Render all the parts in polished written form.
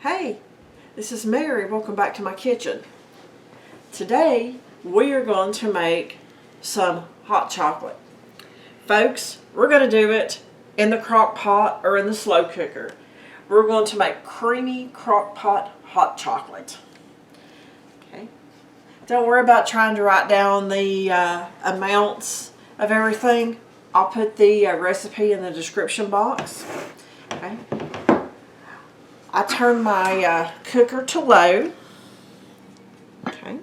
Hey, this is Mary. Welcome back to my kitchen. Today we are going to make some hot chocolate. Folks, we're going to do it in the crock pot or in the slow cooker. We're going to make creamy crock pot hot chocolate. Okay. Don't worry about trying to write down the amounts of everything. I'll put the recipe in the description box. Okay. I turn my cooker to low. Okay.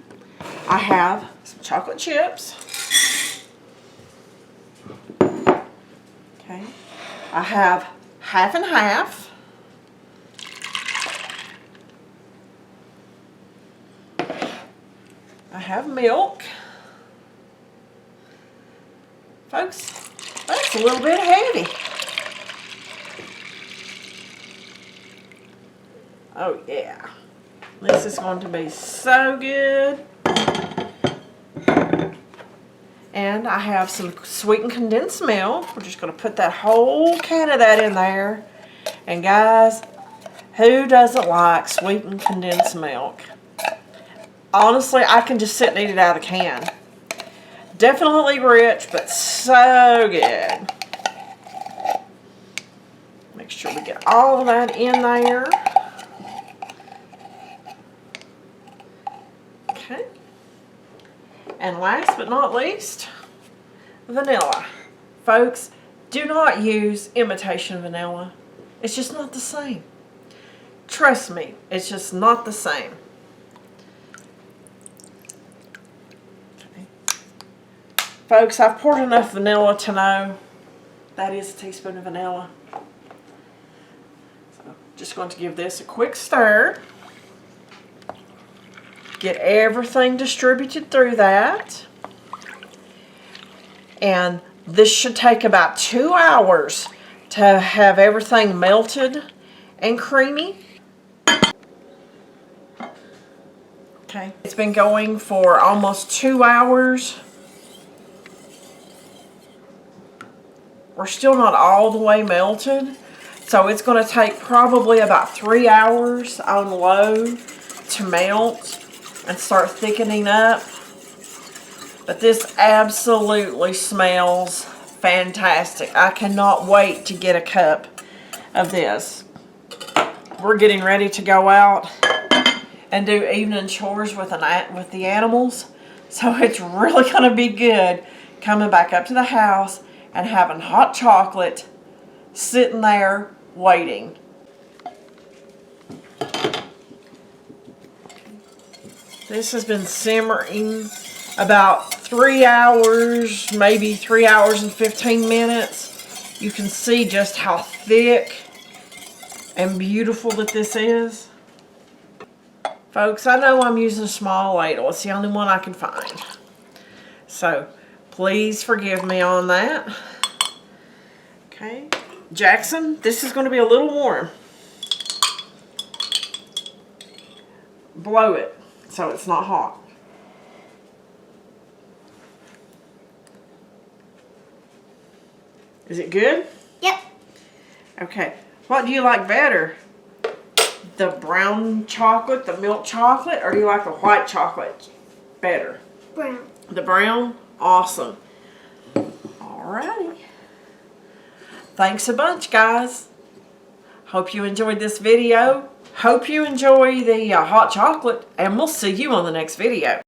I have some chocolate chips. Okay. I have half and half. I have milk. Folks, that's a little bit heavy. Oh yeah, this is going to be so good. And I have some sweetened condensed milk. We're just going to put that whole can of that in there. And guys, who doesn't like sweetened condensed milk? Honestly, I can just sit and eat it out of the can. Definitely rich, but so good. Make sure we get all of that in there. Okay. And last but not least, vanilla. Folks, do not use imitation vanilla. It's just not the same. Trust me, it's just not the same. Okay. Folks, I've poured enough vanilla to know that is a teaspoon of vanilla. So, just going to give this a quick stir. Get everything distributed through that. And this should take about 2 hours to have everything melted and creamy. Okay, it's been going for almost 2 hours. We're still not all the way melted, so it's going to take probably about 3 hours on low to melt and start thickening up. But this absolutely smells fantastic. I cannot wait to get a cup of this. We're getting ready to go out and do evening chores with the animals. So it's really going to be good coming back up to the house and having hot chocolate sitting there waiting. This has been simmering about 3 hours, maybe 3 hours and 15 minutes. You can see just how thick and beautiful that this is. Folks, I know I'm using a small ladle. It's the only one I can find. So, please forgive me on that. Okay. Jackson, this is going to be a little warm. Blow it so it's not hot. Is it good? Yep. Okay. What do you like better? The brown chocolate, the milk chocolate, or do you like the white chocolate better? Brown. The brown? Awesome. Alrighty. Thanks a bunch, guys. Hope you enjoyed this video. Hope you enjoy the hot chocolate, and we'll see you on the next video.